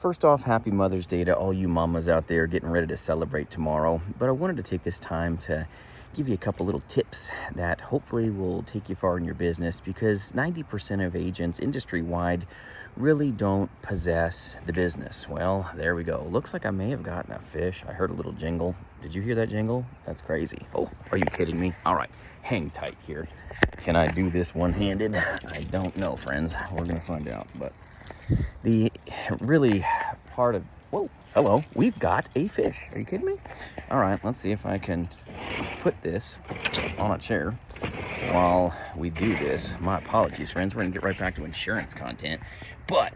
First off, happy Mother's Day to all you mamas out there getting ready to celebrate tomorrow. But I wanted to take this time to give you a couple little tips that hopefully will take you far in your business, because 90% of agents industry-wide really don't possess the business. Well, there we go. Looks like I may have gotten a fish. I heard a little jingle. Did you hear that jingle? That's crazy. Oh, are you kidding me? All right, hang tight here. Can I do this one-handed? I don't know, friends. We're gonna find out. But the really part of, whoa, hello, we've got a fish. Are you kidding me? All right, let's see if I can put this on a chair while we do this. My apologies, friends. We're gonna get right back to insurance content, but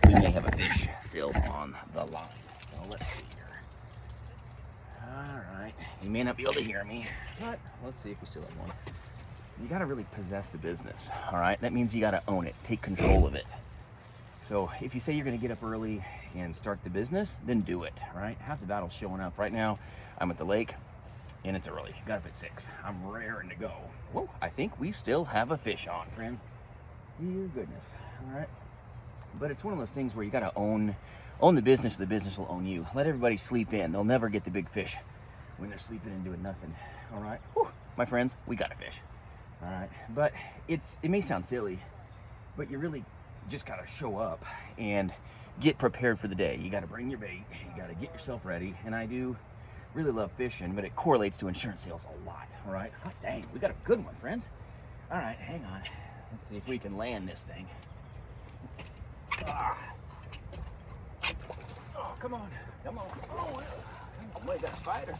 we may have a fish still on the line. So let's see here. All right, you may not be able to hear me, but let's see if we still have one. You gotta really possess the business, all right? That means you gotta own it, take control of it. So if you say you're gonna get up early and start the business, then do it, right? Half the battle's showing up. Right now, I'm at the lake and it's early. Got up at 6. I'm raring to go. Whoa, I think we still have a fish on, friends. Dear goodness, all right? But it's one of those things where you gotta own the business, or the business will own you. Let everybody sleep in. They'll never get the big fish when they're sleeping and doing nothing, all right? Whew, my friends, we got a fish, all right? But it may sound silly, but you really just gotta show up and get prepared for the day. You gotta bring your bait, you gotta get yourself ready. And I do really love fishing, but it correlates to insurance sales a lot, all right? Hot dang, we got a good one, friends. All right, hang on. Let's see if we can land this thing. Ah. Oh, come on, come on. Oh, we got a fighter.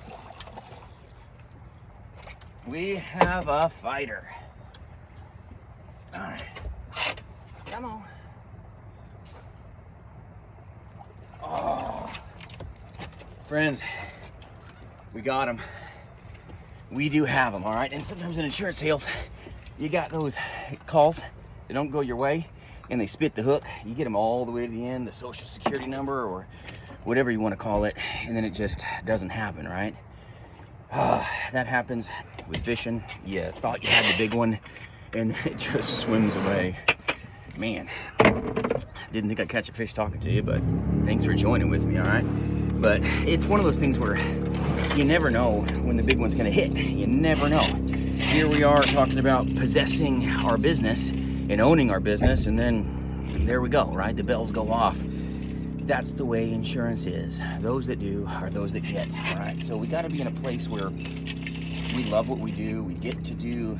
We have a fighter. All right, come on. Oh, friends, we got them. We do have them, all right? And sometimes in insurance sales, you got those calls that don't go your way and they spit the hook. You get them all the way to the end, the social security number or whatever you want to call it, and then it just doesn't happen, right? That happens with fishing. You thought you had the big one and it just swims away. Man, didn't think I'd catch a fish talking to you, but thanks for joining with me, all right? But it's one of those things where you never know when the big one's gonna hit. You never know. Here we are talking about possessing our business and owning our business, and then there we go, right? The bells go off. That's the way insurance is. Those that do are those that get, all right? So we gotta be in a place where we love what we do. We get to do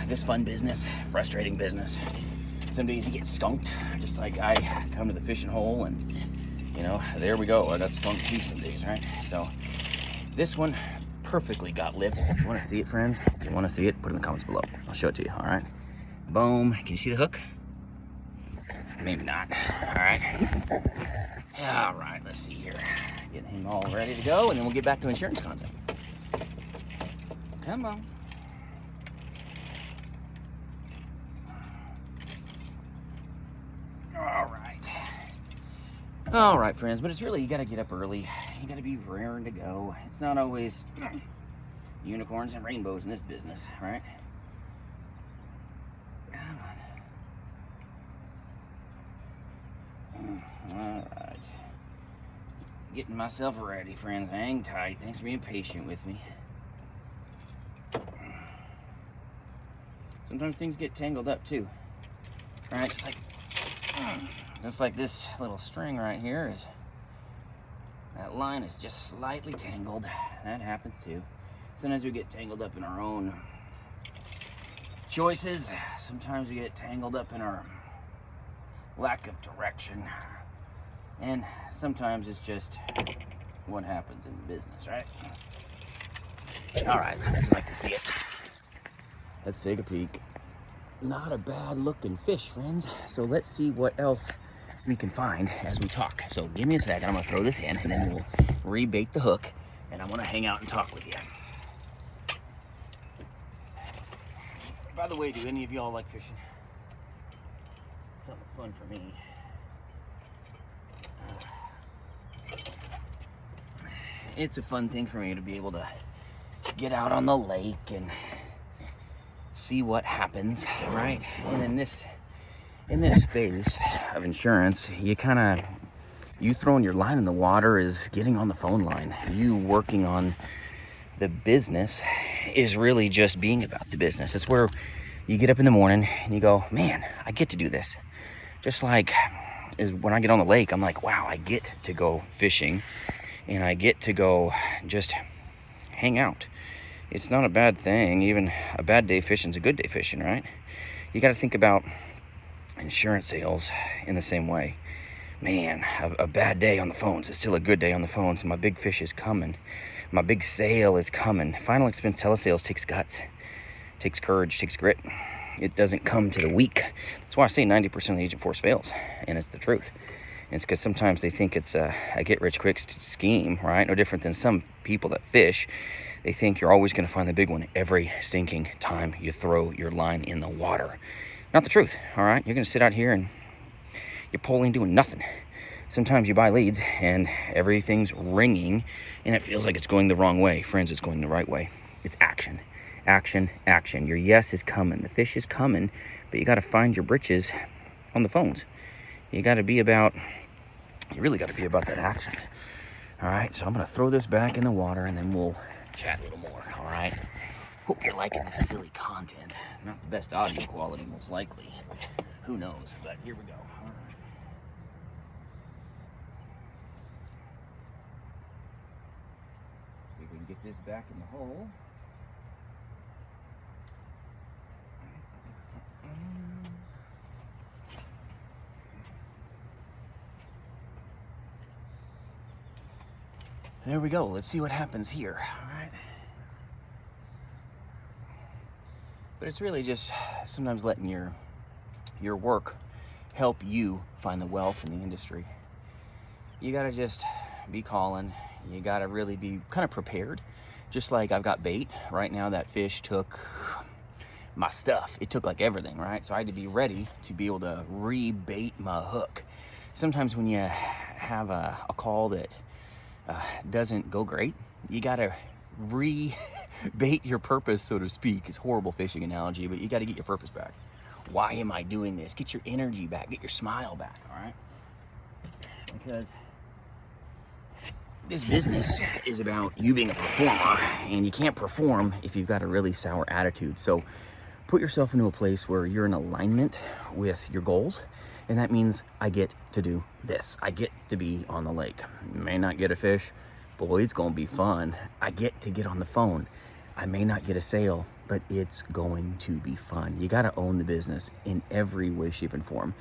this fun business, frustrating business. Some days you get skunked, just like I come to the fishing hole and, you know, there we go. I got skunked too some days, right? So this one perfectly got lipped. If you want to see it, friends, if you want to see it, put it in the comments below. I'll show it to you, all right? Boom. Can you see the hook? Maybe not. All right. All right, let's see here. Getting him all ready to go, and then we'll get back to insurance content. Come on. All right, friends, but it's really, you got to get up early. You got to be raring to go. It's not always unicorns and rainbows in this business, right? Come on. All right. Getting myself ready, friends. Hang tight. Thanks for being patient with me. Sometimes things get tangled up, too. All right, just like this little string right here is, that line is just slightly tangled. That happens too. Sometimes we get tangled up in our own choices. Sometimes we get tangled up in our lack of direction. And sometimes it's just what happens in the business, right? All right, I'd like to see it. Let's take a peek. Not a bad looking fish, friends. So let's see what else we can find as we talk. So give me a second. I'm gonna throw this in and then we'll rebait the hook, and I want to hang out and talk with you. By the way, do any of y'all like fishing? Something's fun for me. It's a fun thing for me to be able to get out on the lake and see what happens, right? And in this space of insurance, you kind of You throwing your line in the water is getting on the phone line. You working on the business is really just being about the business. It's where you get up in the morning and you go, man, I get to do this. Just like is when I get on the lake, I'm like, wow, I get to go fishing and I get to go just hang out. It's not a bad thing. Even a bad day fishing's a good day fishing, right? You got to think about insurance sales in the same way. Man, a bad day on the phones is still a good day on the phones. My big fish is coming. My big sale is coming. Final Expense Telesales takes guts, takes courage, takes grit. It doesn't come to the weak. That's why I say 90% of the agent force fails, and it's the truth. And it's because sometimes they think it's a get-rich-quick scheme, right? No different than some people that fish. They think you're always going to find the big one every stinking time you throw your line in the water. Not the truth, all right? You're going to sit out here and you're polling doing nothing. Sometimes you buy leads and everything's ringing and it feels like it's going the wrong way. Friends, it's going the right way. It's action, action, action. Your yes is coming. The fish is coming, but you got to find your britches on the phones. You got to be about, you really got to be about that action. All right, so I'm going to throw this back in the water and then we'll chat a little more, all right? Hope you're liking this silly content. Not the best audio quality, most likely. Who knows, but here we go. All right. See if we can get this back in the hole. There we go. Let's see what happens here. All right. But it's really just sometimes letting your work help you find the wealth in the industry. You got to just be calling. You got to really be kind of prepared. Just like I've got bait. Right now that fish took my stuff. It took like everything, right? So I had to be ready to be able to rebait my hook. Sometimes when you have a call that doesn't go great, you gotta rebait your purpose, so to speak. It's a horrible fishing analogy, but you gotta get your purpose back. Why am I doing this? Get your energy back, get your smile back, all right? Because this business is about you being a performer, and you can't perform if you've got a really sour attitude. So put yourself into a place where you're in alignment with your goals. And that means I get to do this. I get to be on the lake. May not get a fish. Boy, it's going to be fun. I get to get on the phone. I may not get a sale, but it's going to be fun. You got to own the business in every way, shape, and form.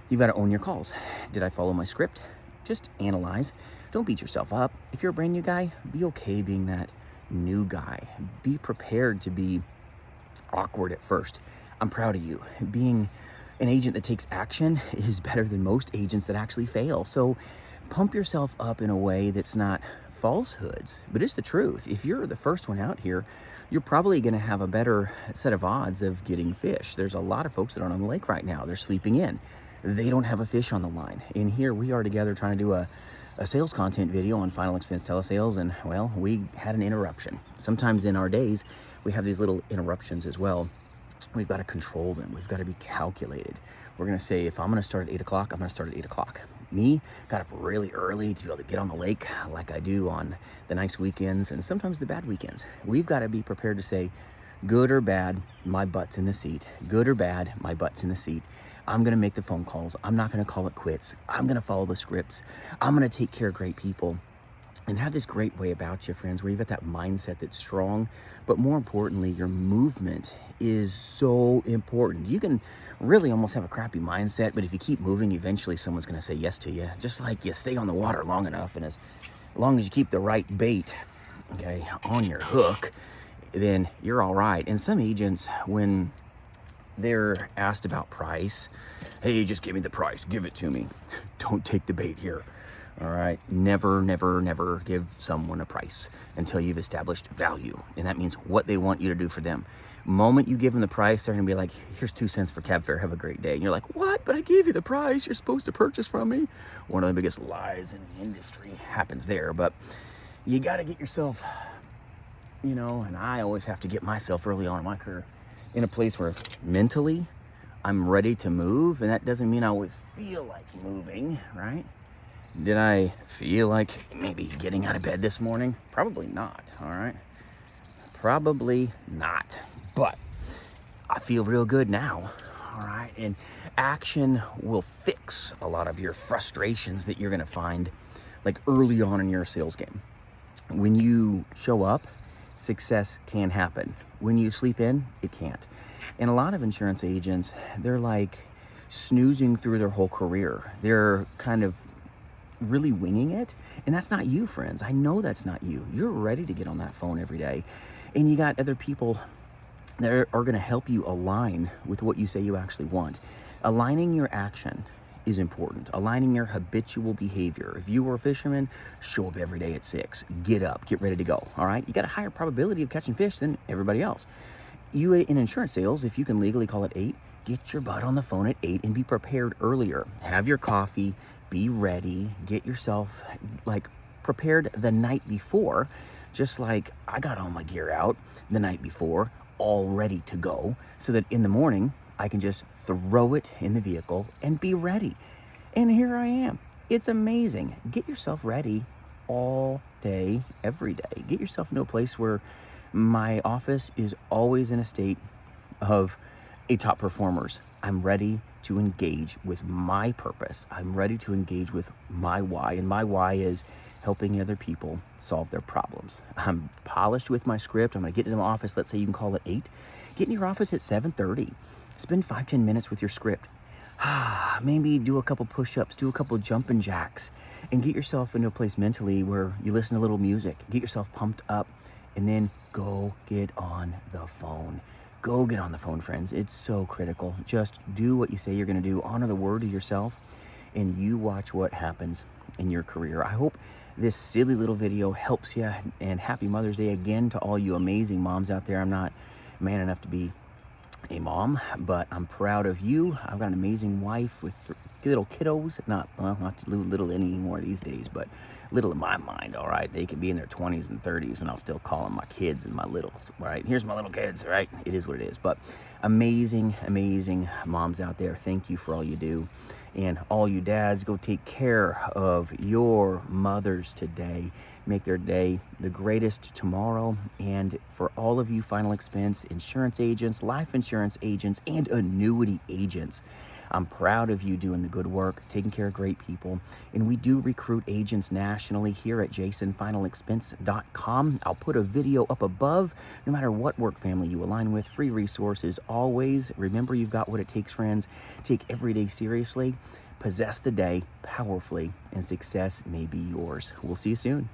You got to own your calls. Did I follow my script? Just analyze. Don't beat yourself up. If you're a brand new guy, be okay being that new guy. Be prepared to be awkward at first. I'm proud of you. Being an agent that takes action is better than most agents that actually fail. So pump yourself up in a way that's not falsehoods, but it's the truth. If you're the first one out here, you're probably going to have a better set of odds of getting fish. There's a lot of folks that aren't on the lake right now. They're sleeping in. They don't have a fish on the line. And here we are together trying to do a sales content video on Final Expense Telesales, and well, we had an interruption. Sometimes in our days, we have these little interruptions as well. We've got to control them. We've got to be calculated. We're going to say, if I'm going to start at 8 o'clock, I'm going to start at 8 o'clock. Me, got up really early to be able to get on the lake like I do on the nice weekends and sometimes the bad weekends. We've got to be prepared to say, good or bad, my butt's in the seat. Good or bad, my butt's in the seat. I'm going to make the phone calls. I'm not going to call it quits. I'm going to follow the scripts. I'm going to take care of great people. And have this great way about you, friends, where you've got that mindset that's strong, but more importantly, your movement is so important. You can really almost have a crappy mindset, but if you keep moving, eventually someone's going to say yes to you. Just like you stay on the water long enough, and as long as you keep the right bait, okay, on your hook, then you're all right. And some agents, when they're asked about price, hey, just give me the price, give it to me. Don't take the bait here. All right, never, never, never give someone a price until you've established value. And that means what they want you to do for them. Moment you give them the price, they're gonna be like, here's 2 cents for cab fare, have a great day. And you're like, what? But I gave you the price, you're supposed to purchase from me. One of the biggest lies in the industry happens there. But you gotta get yourself, you know, and I always have to get myself early on in my career in a place where mentally I'm ready to move. And that doesn't mean I always feel like moving, right? Did I feel like maybe getting out of bed this morning? Probably not, all right? Probably not. But I feel real good now, all right? And action will fix a lot of your frustrations that you're gonna find like early on in your sales game. When you show up, success can happen. When you sleep in, it can't. And a lot of insurance agents, they're like snoozing through their whole career. They're kind of really winging it. And that's not you, friends. I know that's not you. You're ready to get on that phone every day. And you got other people that are going to help you align with what you say you actually want. Aligning your action is important. Aligning your habitual behavior. If you were a fisherman, show up every day at 6. Get up, get ready to go. All right? You got a higher probability of catching fish than everybody else. You in insurance sales, if you can legally call it 8, get your butt on the phone at 8 and be prepared earlier. Have your coffee, be ready, get yourself like prepared the night before, just like I got all my gear out the night before, all ready to go, so that in the morning I can just throw it in the vehicle and be ready. And here I am. It's amazing. Get yourself ready all day, every day. Get yourself into a place where my office is always in a state of a top performers. I'm ready to engage with my purpose. I'm ready to engage with my why. And my why is helping other people solve their problems. I'm polished with my script. I'm going to get into my office. Let's say you can call it 8. Get in your office at 7:30. Spend 5-10 minutes with your script. Maybe do a couple push-ups, do a couple jumping jacks, and get yourself into a place mentally where you listen to a little music. Get yourself pumped up, and then go get on the phone. Go get on the phone, friends. It's so critical. Just do what you say you're going to do. Honor the word to yourself, and you watch what happens in your career. I hope this silly little video helps you, and happy Mother's Day again to all you amazing moms out there. I'm not man enough to be a mom, but I'm proud of you. I've got an amazing wife with little kiddos. Not little anymore these days, but little in my mind, all right? They could be in their 20s and 30s, and I'll still call them my kids and my littles, all right? Here's my little kids, all right? It is what it is. But amazing, amazing moms out there. Thank you for all you do. And all you dads, go take care of your mothers today. Make their day the greatest tomorrow. And for all of you final expense insurance agents, life insurance agents, and annuity agents, I'm proud of you doing the good work, taking care of great people. And we do recruit agents nationally here at jasonfinalexpense.com. I'll put a video up above. No matter what work family you align with, free resources always. Remember, you've got what it takes, friends. Take every day seriously. Possess the day powerfully, and success may be yours. We'll see you soon.